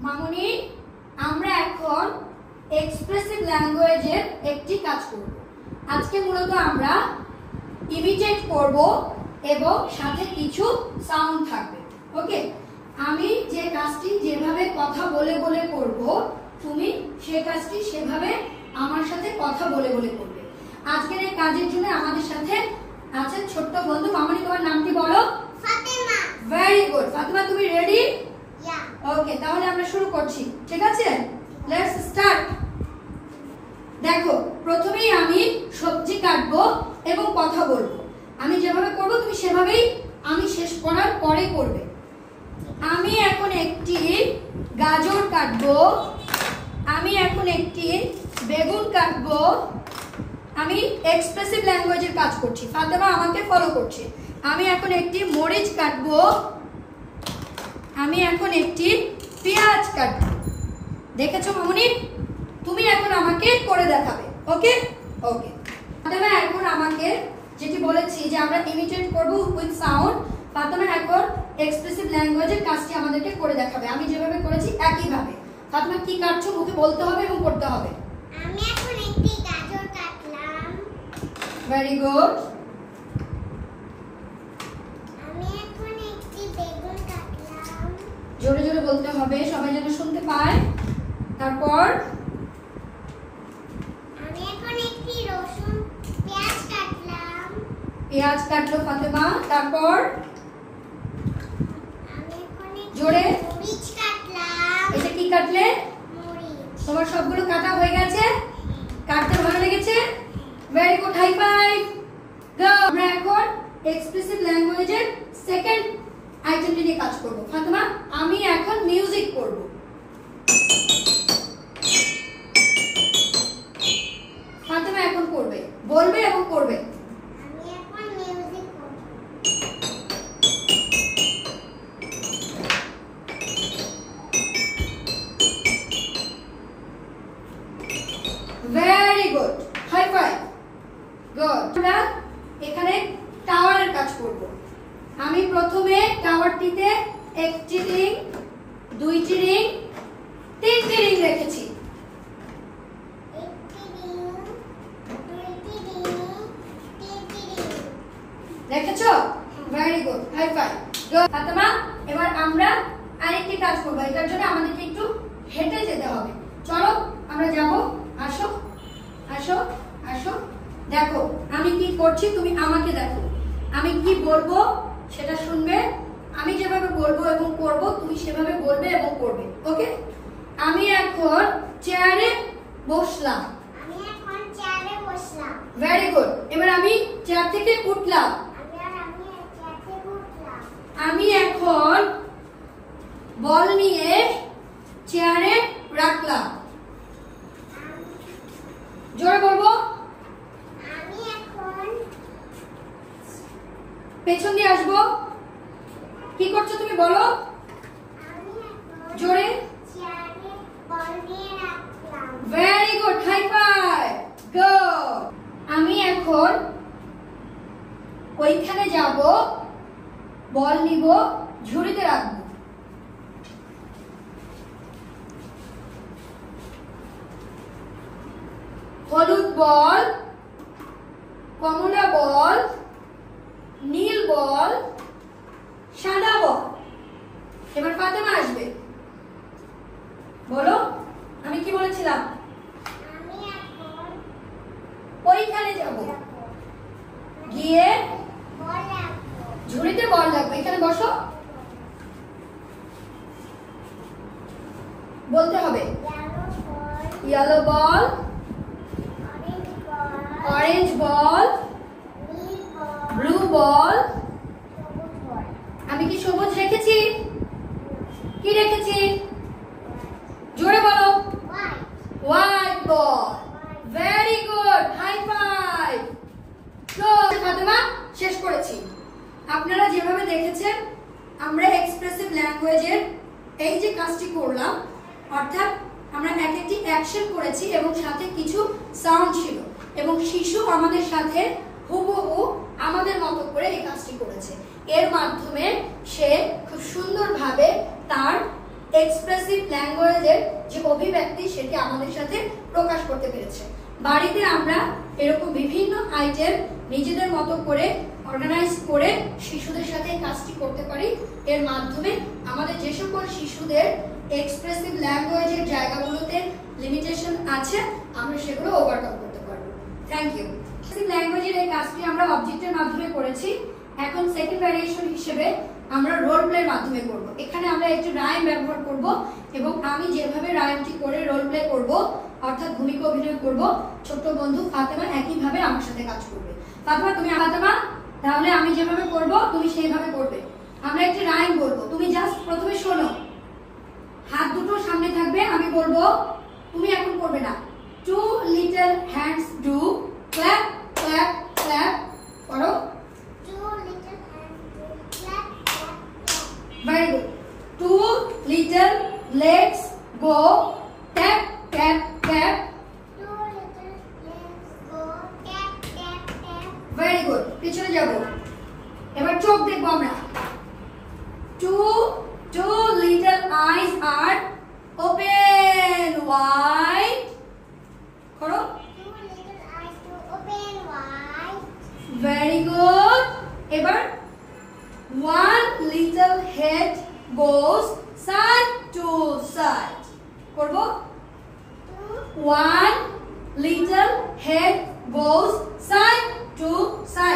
মামুনি, আমরা এখন এক্সপ্রেসিভ ল্যাঙ্গুয়েজের একটি কাজ করব। আজকে মূলত আমরা ইমিটেট করব এবং সাথে কিছু সাউন্ড থাকবে। ওকে, আমি যে কাজটি যেভাবে কথা বলে বলে করব, তুমি সেই কাজটি সেভাবে আমার সাথে কথা বলে বলে করবে। আজকের এই কাজের জন্য আমাদের সাথে আছে ছোট্ট বন্ধু। মামুনি, তোমার নামটি বলো। ফাতেমা। ভেরি গুড ফাতেমা, তুমি রেডি? ইয়া। ওকে, তাহলে আমরা শুরু করছি। ঠিক আছে, লেটস স্টার্ট। দেখো, প্রথমেই আমি সবজি কাটবো এবং কথা বলবো। আমি যেভাবে করব তুমি সেভাবেই আমি শেষ করার পরে করবে। আমি এখন একটি গাজর কাটবো, আমি এখন একটি বেগুন কাটবো। আমি এক্সপ্রেসিভ ল্যাঙ্গুয়েজের কাজ করছি, ফাতেমা আমাকে ফলো করছে। আমি এখন একটি মরিচ কাটবো, আমি এখন একটি পেঁয়াজ কাটবো। দেখেছো মামুনি? তুমি এখন আমাকে করে দেখাবে। ওকে ওকে ফাতেমা এখন আমাকে যেটি বলেছি যে আমরা ইমিটেট করব উইথ সাউন্ড, ফাতেমা এখন এক্সপ্রেসিভ ল্যাঙ্গুয়েজের কাজটি আমাদেরকে করে দেখাবে। আমি যেভাবে করেছি একই ভাবে। ফাতেমা কি কাটছো মুখে বলতে হবে এবং করতে হবে। আমি এখন একটি গাজর কাটলাম। Very good. আমি এখন একটি বেগুন কাটলাম। জোরে জোরে বলতে হবে, সবাই যেন শুনতে পায়। তারপর আমি এখন একটি রসুন পেঁয়াজ কাটলাম। পেঁয়াজ কাটলো ফাতেমা। তারপর আমি এখন একটি জোরে মরিচ কাটলাম। এটা কি কাটলে? মরিচ। তোমার সবগুলো কাটা হয়ে গেছে? কাটতে ভালো লেগেছে? Very good, high five. Go. আমরা এখন এক্সপ্রেসিভ ল্যাঙ্গুয়েজের সেকেন্ড আইটেমটি নিয়ে কাজ করব। ফাতেমা, আমি এখন মিউজিক করব। ফাতেমা এখন করবে, বলবে এবং করবে। আমি এখন মিউজিক করব। Very good, high five. Good. আমরা এখানে টাওয়ারের কাজ করব। আমি প্রথমে টাওয়ারটিতে একটি রিং, দুইটি রিং, তিনটি রিং রেখেছি। একটি রিং, দুইটি রিং, তিনটি রিং। দেখেছো? Very good, high five. Good. Fatema, এবার আমরা আরেকটি কাজ করব। এটার জন্য আমাদেরকে একটু হেঁটে যেতে হবে। চলো আমরা যাব। আসো আসো আসো। দেখো আমি কি করছি, তুমি আমাকে দেখো। আমি কি বলবো সেটা শুনবে। আমি যেভাবে বলবো এবং করব তুমি সেভাবে বলবে এবং করবে। ওকে, আমি এখন চেয়ারে বসলাম। আমি এখন চেয়ারে বসলাম। Very good. এবার আমি চেয়ার থেকে উঠলাম। আমি চেয়ার থেকে উঠলাম। আমি এখন বল নিয়ে চেয়ারে রাখলাম। জোরে বলবো। আমি এখন পেছন দিয়ে আসবো। কি করছো তুমি বলো। আমি এখন জোরে। চেয়ারে বল নিয়ে রাখলাম। Very good, high five. Good. আমি এখন ওইখানে যাব, বল নিব, ঝুড়িতে রাখবো। হলুদ বল, কমলা বল, নীল বল, সাদা বল। এবার ফাতেমা আসবে। বলো, আমি কি বলেছিলাম? আমি এখন ওইখানে যাব, গিয়ে বল রাখবো। ঝুড়িতে বল রাখবো। এখানে বসো, বলতে হবে। ইয়েলো বল, ইয়েলো বল, অরেঞ্জ বল, অরেঞ্জ বল, নীল বল, ব্লু বল। সবুজ বল। আমি কি সবুজ রেখেছি? কি রেখেছি? জোরে বলো। White, white ball. Very good, high five. Good Fatema, শেষ করেছি। আপনারা যেভাবে দেখেছেন আমরা এক্সপ্রেসিভ ল্যাঙ্গুয়েজের এই যে কাজটি করলাম, অর্থাৎ আমরা এক একটি অ্যাকশন করেছি এবং সাথে কিছু সাউন্ড ছিল এবং শিশু আমাদের সাথে হুবহু আমাদের মতো করে এই কাজটি করেছে। এর মাধ্যমে সে খুব সুন্দরভাবে তার এক্সপ্রেসিভ ল্যাঙ্গুয়েজের যে অভিব্যক্তি সেটি আমাদের সাথে প্রকাশ করতে পেরেছে। বাড়িতে আমরা এরকম বিভিন্ন আইটেম নিজেদের মতো করে অর্গানাইজ করে শিশুদের সাথে এই কাজটি করতে পারি। এর মাধ্যমে আমাদের যে সকল শিশুদের এক্সপ্রেসিভ ল্যাঙ্গুয়েজের জায়গাগুলোতে লিমিটেশন আছে আমরা সেগুলো ওভারকাম করতে পারবো। Thank you. এক্সপ্রেসিভ ল্যাঙ্গুয়েজের এই কাজটি আমরা অবজেক্টের মাধ্যমে করেছি। এখন সেকেন্ড ভ্যারিয়েশন হিসেবে আমরা রোল প্লের মাধ্যমে করব। এখানে আমরা একটু রাইম ব্যবহার করব এবং আমি যেভাবে রাইমটি করে রোল প্লে করব অর্থাৎ ভূমিকা অভিনয় করব, ছোট্ট বন্ধু ফাতেমা একইভাবে আমার সাথে কাজ করবে। ফাতেমা তুমি ফাতেমা তাহলে আমি যেভাবে করব তুমি সেইভাবে করবে। আমরা একটি রাইম বলবো, তুমি জাস্ট প্রথমে শোনো, হাত দুটো সামনে থাকবে, আমি বলবো, তুমি এখন করবে না। 2 little hands do clap clap clap করো। 2 little hands do clap clap clap. Very good. 2 little legs go tap tap tap. 2 little legs go tap tap tap. Very good. পিছনে যাব। এবার চোখ দেখবো আমরা। 2 little eyes are open wide. করো। 2 little eyes do open wide. Very good. এবার 1 little head goes side to side. করব। 1 little head goes side to side.